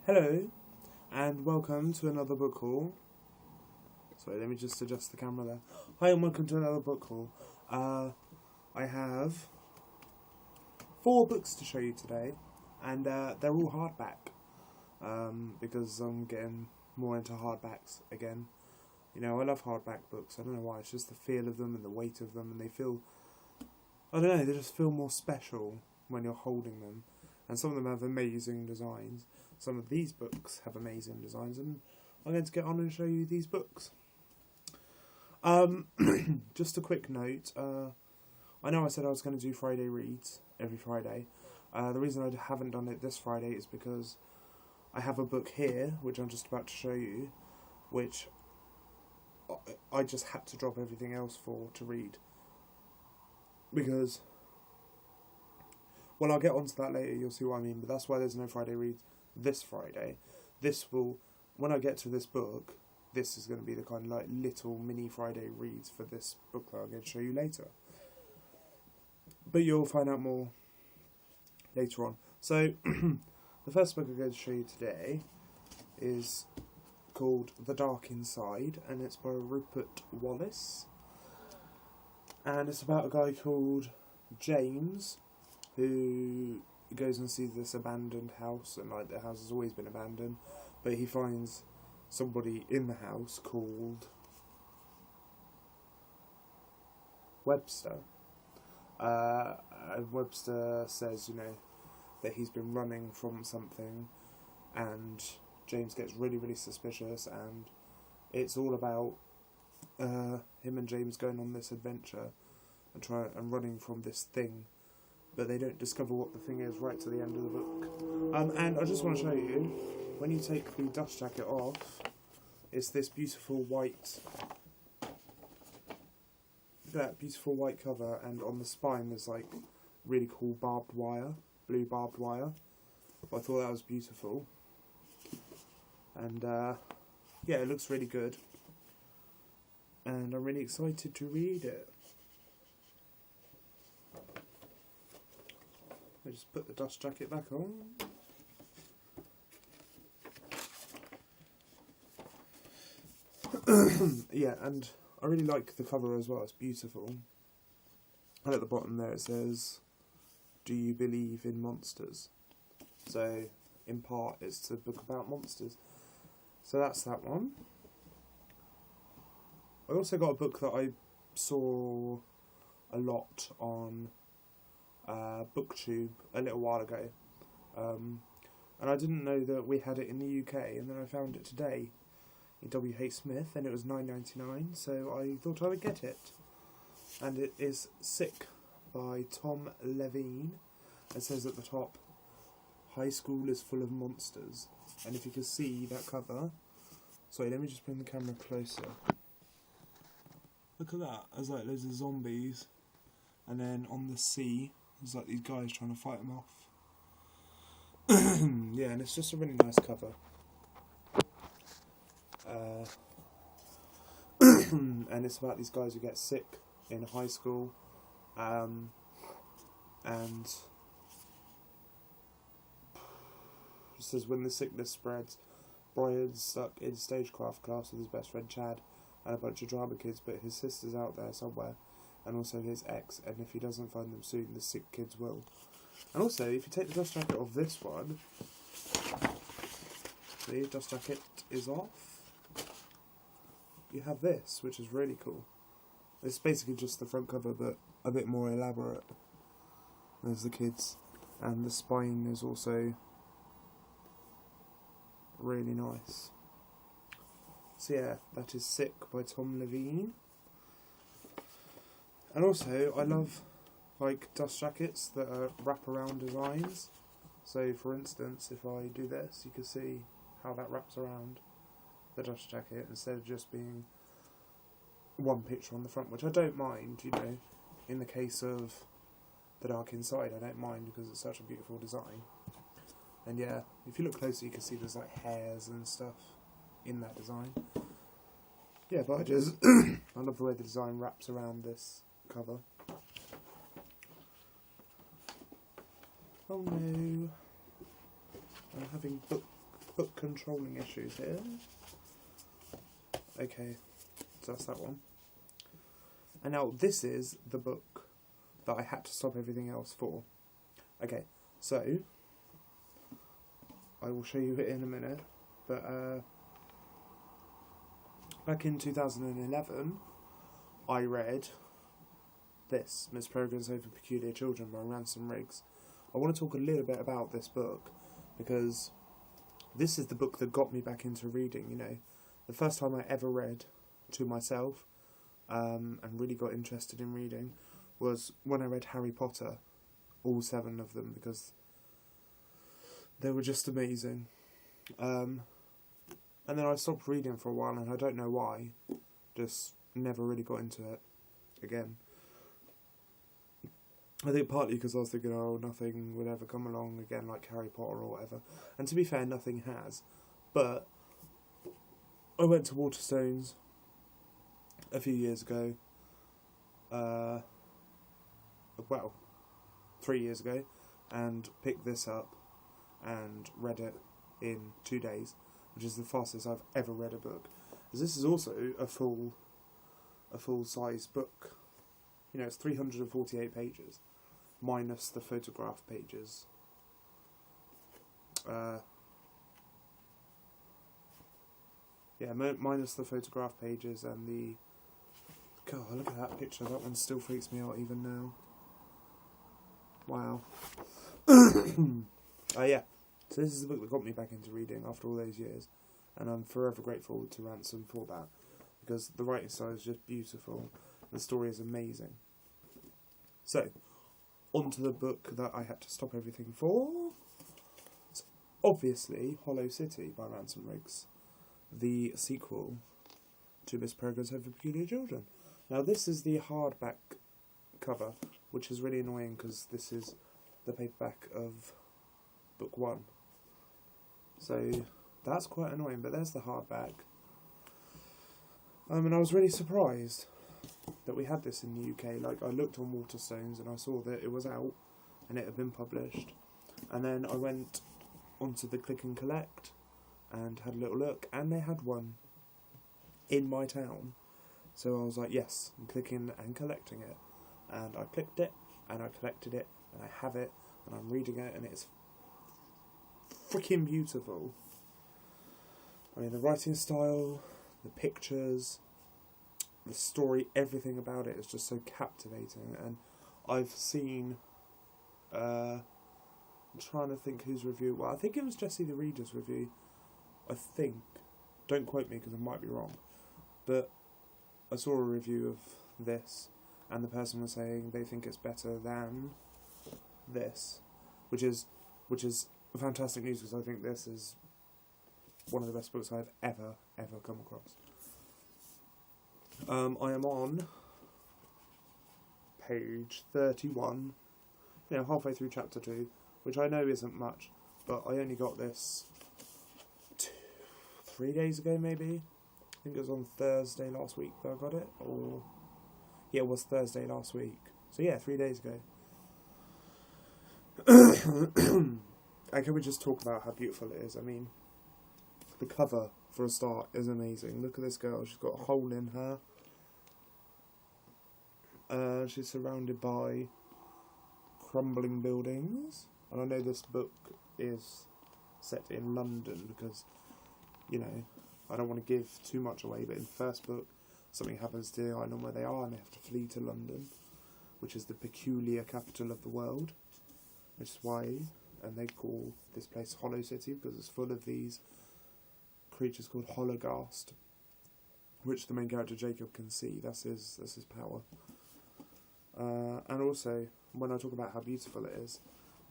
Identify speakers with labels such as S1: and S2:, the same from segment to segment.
S1: Hello, and welcome to another book haul. Sorry, let me just adjust the camera there. Hi, and welcome to another book haul. I have 4 books to show you today, and they're all hardback, because I'm getting more into hardbacks again. You know, I love hardback books. I don't know why, it's just the feel of them and the weight of them, and they feel, I don't know, they just feel more special when you're holding them. And some of them have amazing designs. Some of these books have amazing designs, and I'm going to get on and show you these books. Just a quick note, I know I said I was going to do Friday reads every Friday. The reason I haven't done it this Friday is because I have a book here, which I'm just about to show you, which I just had to drop everything else for to read. Because, well, I'll get onto that later, you'll see what I mean, but that's why there's no Friday reads this Friday. This will, when I get to this book, this is going to be the kind of like little mini Friday reads for this book that I'm going to show you later. But you'll find out more later on. So, the first book I'm going to show you today is called The Dark Inside, and it's by Rupert Wallace. And it's about a guy called James, who goes and sees this abandoned house, and like the house has always been abandoned, but he finds somebody in the house called Webster. And Webster says, you know, that he's been running from something, and James gets really, really suspicious, and it's all about him and James going on this adventure and running from this thing. But they don't discover what the thing is right to the end of the book. And I just want to show you, when you take the dust jacket off, it's this beautiful white, that beautiful white cover, and on the spine there's like really cool barbed wire, blue barbed wire. I thought that was beautiful. And yeah, it looks really good. And I'm really excited to read it. I just put the dust jacket back on. Yeah, and I really like the cover as well, it's beautiful. And at the bottom there it says, "Do you believe in monsters?" So, in part, it's a book about monsters. So that's that one. I also got a book that I saw a lot on BookTube a little while ago, and I didn't know that we had it in the UK, and then I found it today in W.H. Smith, and it was $9.99, so I thought I would get it. And it is Sick by Tom Levine. It says at the top, "High school is full of monsters," and if you can see that cover, sorry, let me just bring the camera closer. Look at that, there's like loads of zombies, and then on the sea there's like these guys trying to fight them off. Yeah, and it's just a really nice cover. And it's about these guys who get sick in high school, and it says, when the sickness spreads, Brian's stuck in stagecraft class with his best friend Chad and a bunch of drama kids, but his sister's out there somewhere, and also his ex, and if he doesn't find them soon, the sick kids will. And also, if you take the dust jacket off this one, see, the dust jacket is off, you have this, which is really cool. It's basically just the front cover, but a bit more elaborate. There's the kids, and the spine is also really nice. So yeah, that is Sick by Tom Levine. And also, I love like dust jackets that are wraparound designs. So for instance, if I do this, you can see how that wraps around the dust jacket instead of just being one picture on the front, which I don't mind, you know. In the case of The Dark Inside, I don't mind because it's such a beautiful design. And yeah, if you look closer you can see there's like hairs and stuff in that design. Yeah, but I just I love the way the design wraps around this cover. Oh no, I'm having book book controlling issues here. Okay, so that's that one. And now this is the book that I had to stop everything else for. Okay, so I will show you it in a minute, but back in 2011 I read this, Miss Peregrine's Home for Peculiar Children by Ransom Riggs. I want to talk a little bit about this book because this is the book that got me back into reading, you know. The first time I ever read to myself and really got interested in reading was when I read Harry Potter, all 7 of them, because they were just amazing. And then I stopped reading for a while, and I don't know why, just never really got into it again. I think partly because I was thinking, oh, nothing would ever come along again like Harry Potter or whatever. And to be fair, nothing has. But I went to Waterstones a few years ago. 3 years ago, and picked this up and read it in 2 days, which is the fastest I've ever read a book. Because this is also a full size book. You know, it's 348 pages, minus the photograph pages. Minus the photograph pages and the... God, look at that picture. That one still freaks me out even now. Wow. Yeah. So this is the book that got me back into reading after all those years. And I'm forever grateful to Ransom for that. Because the writing style is just beautiful. The story is amazing. So, on to the book that I had to stop everything for. It's obviously Hollow City by Ransom Riggs. The sequel to Miss Peregrine's Home for Peculiar Children. Now this is the hardback cover, which is really annoying because this is the paperback of book 1. So that's quite annoying, but there's the hardback. And I was really surprised that we had this in the UK. Like, I looked on Waterstones and I saw that it was out and it had been published. And then I went onto the Click and Collect and had a little look, and they had one in my town. So I was like, yes, I'm clicking and collecting it. And I clicked it, and I collected it, and I have it, and I'm reading it, and it's freaking beautiful. I mean, the writing style, the pictures, the story, everything about it is just so captivating. And I've seen, I'm trying to think whose review, well, I think it was Jesse the Reader's review, I think, don't quote me because I might be wrong, but I saw a review of this, and the person was saying they think it's better than this, which is fantastic news, because I think this is one of the best books I've ever come across. I am on page 31, halfway through chapter 2, which I know isn't much, but I only got this 3 days ago maybe. I think it was on Thursday last week that I got it, or yeah, it was Thursday last week. So yeah, 3 days ago. And can we just talk about how beautiful it is? I mean, the cover, for a start, is amazing. Look at this girl, she's got a hole in her. She's surrounded by crumbling buildings. And I know this book is set in London because, I don't want to give too much away, but in the first book, something happens to the island where they are and they have to flee to London, which is the peculiar capital of the world, which is why, and they call this place Hollow City, because it's full of these creatures called Hologast, which the main character Jacob can see. That's his power. And also, when I talk about how beautiful it is,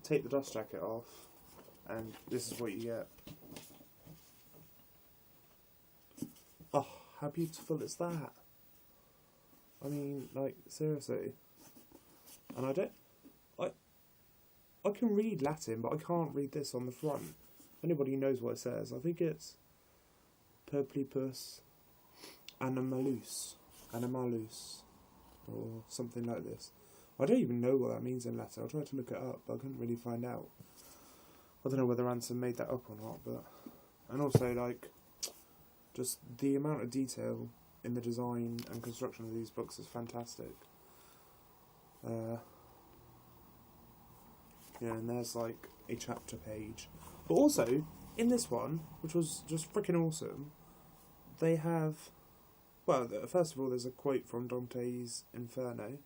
S1: take the dust jacket off, and this is what you get. Oh, how beautiful is that? I mean, like, seriously. And I can read Latin, but I can't read this on the front. Anybody knows what it says? I think it's Purplipus Animalus, or something like this. I don't even know what that means in Latin. I tried to look it up, but I couldn't really find out. I don't know whether Ransom made that up or not, but And also, like, just the amount of detail in the design and construction of these books is fantastic. And there's like a chapter page. But also, in this one, which was just freaking awesome, they have, well, first of all, there's a quote from Dante's Inferno,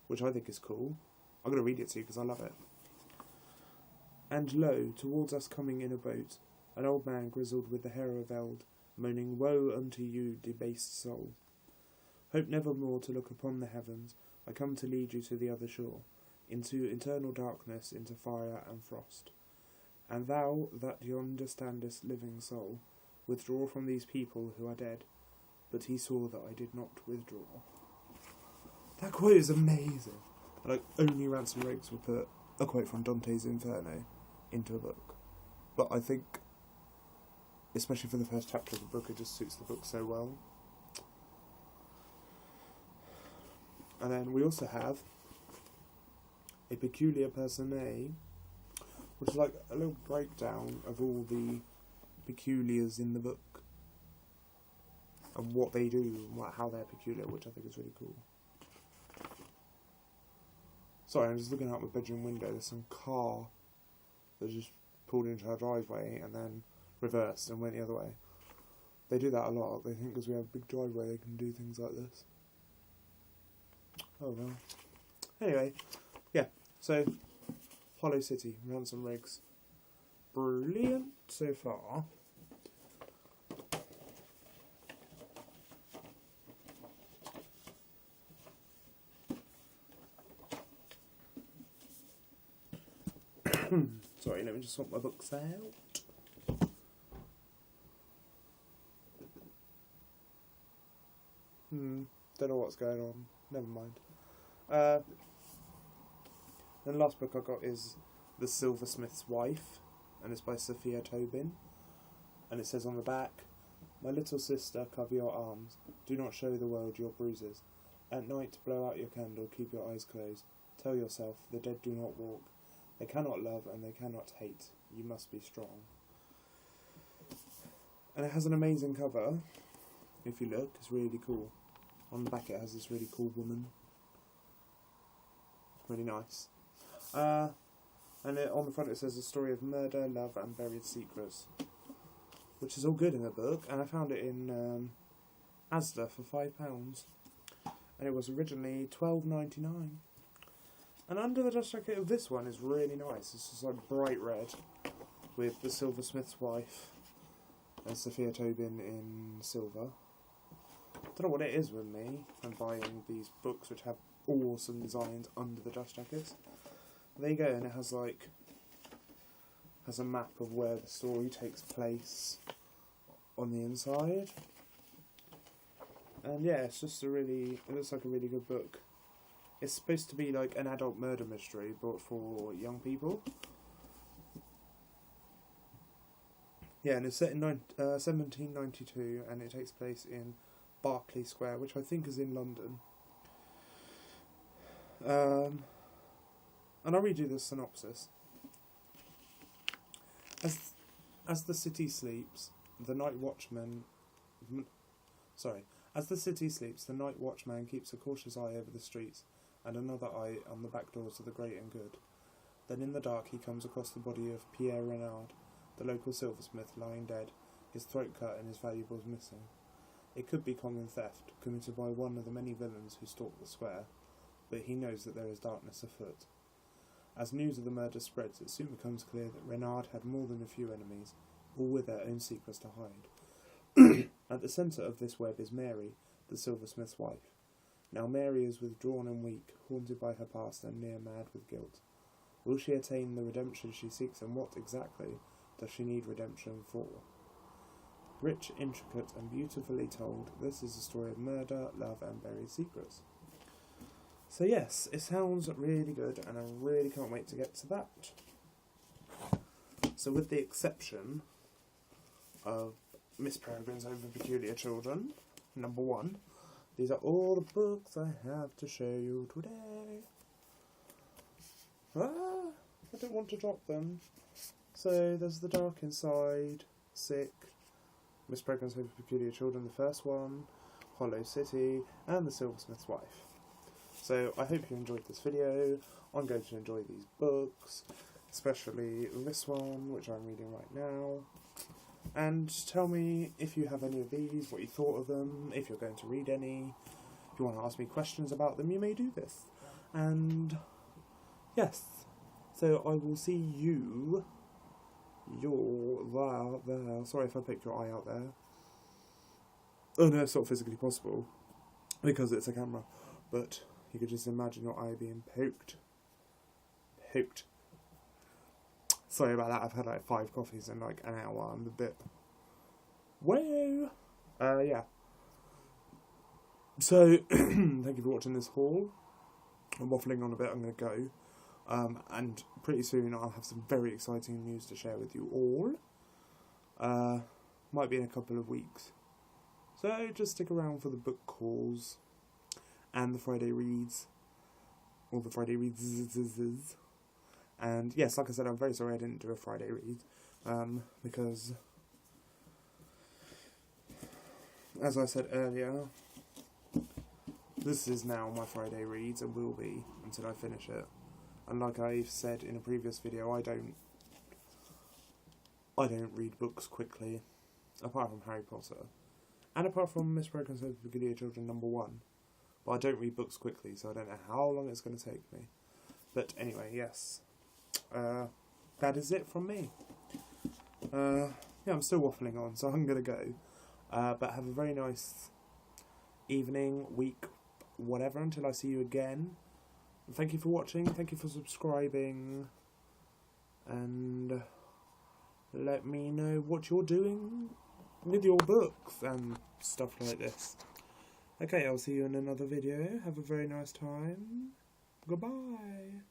S1: which I think is cool. I'm going to read it to you because I love it. And lo, towards us coming in a boat, an old man grizzled with the hair of eld, moaning, woe unto you, debased soul. Hope never more to look upon the heavens, I come to lead you to the other shore, into eternal darkness, into fire and frost. And thou, that yonder standest living soul, withdraw from these people who are dead. But he saw that I did not withdraw. That quote is amazing. Like, only Ransom Rogues will put a quote from Dante's Inferno into a book. But I think, especially for the first chapter of the book, it just suits the book so well. And then we also have a peculiar personae, which is like a little breakdown of all the peculiars in the book and what they do and how they're peculiar, which I think is really cool. Sorry, I'm just looking out my bedroom window. There's some car that just pulled into our driveway and then reversed and went the other way. They do that a lot. They think because we have a big driveway they can do things like this. Oh well. Anyway, yeah, so Hollow City, Ransom Rogues. Brilliant so far. Sorry, let me just sort my books out. Don't know what's going on. Never mind. Then the last book I got is The Silversmith's Wife, and it's by Sophia Tobin. And it says on the back, my little sister, cover your arms. Do not show the world your bruises. At night, blow out your candle, keep your eyes closed. Tell yourself, the dead do not walk. They cannot love and they cannot hate. You must be strong. And it has an amazing cover. If you look, it's really cool. On the back it has this really cool woman. Really nice. And on the front it says a story of murder, love and buried secrets. Which is all good in the book. And I found it in Asda for £5. And it was originally $12.99. And under the dust jacket of this one is really nice. It's just like bright red with the Silversmith's Wife and Sophia Tobin in silver. Don't know what it is with me and buying these books which have awesome designs under the dust jackets. There you go, and it has like a map of where the story takes place on the inside. And yeah, it's just it looks like a really good book. It's supposed to be like an adult murder mystery, but for young people. Yeah, and it's set in 1792, and it takes place in Berkeley Square, which I think is in London. And I'll read you the synopsis. As the city sleeps, the night watchman... As the city sleeps, the night watchman keeps a cautious eye over the streets, and another eye on the back doors of the great and good. Then in the dark he comes across the body of Pierre Renard, the local silversmith, lying dead, his throat cut and his valuables missing. It could be common theft, committed by one of the many villains who stalk the square, but he knows that there is darkness afoot. As news of the murder spreads, it soon becomes clear that Renard had more than a few enemies, all with their own secrets to hide. At the centre of this web is Mary, the silversmith's wife. Now Mary is withdrawn and weak, haunted by her past and near mad with guilt. Will she attain the redemption she seeks, and what exactly does she need redemption for? Rich, intricate and beautifully told, this is a story of murder, love and buried secrets. So yes, it sounds really good and I really can't wait to get to that. So with the exception of Miss Peregrine's Over Peculiar Children, number 1, these are all the books I have to show you today. I don't want to drop them. So there's The Dark Inside, Sick, Miss Pregnant Hope for Peculiar Children, the first one, Hollow City, and The Silversmith's Wife. So I hope you enjoyed this video. I'm going to enjoy these books, especially this one, which I'm reading right now. And tell me if you have any of these, what you thought of them, if you're going to read any. If you want to ask me questions about them, you may do this. And yes, so I will see you. You're there. Sorry if I picked your eye out there. Oh no, it's not physically possible because it's a camera, but you could just imagine your eye being poked. Poked. Sorry about that, I've had like 5 coffees in like an hour. I'm a bit... Whoa! Yeah. So, thank you for watching this haul. I'm waffling on a bit, I'm going to go. And pretty soon I'll have some very exciting news to share with you all. Might be in a couple of weeks. So, just stick around for the book calls. And the Friday reads. Or the Friday reads. And yes, like I said, I'm very sorry I didn't do a Friday read, because, as I said earlier, this is now my Friday reads and will be until I finish it. And like I've said in a previous video, I don't read books quickly, apart from Harry Potter, and apart from Miss Pregnant Hope for Peculiar Children #1. But I don't read books quickly, so I don't know how long it's going to take me. But anyway, yes. That is it from me. Yeah, I'm still waffling on, so I'm going to go. But have a very nice evening, week, whatever, until I see you again. And thank you for watching, thank you for subscribing, and let me know what you're doing with your books and stuff like this. Okay, I'll see you in another video. Have a very nice time. Goodbye.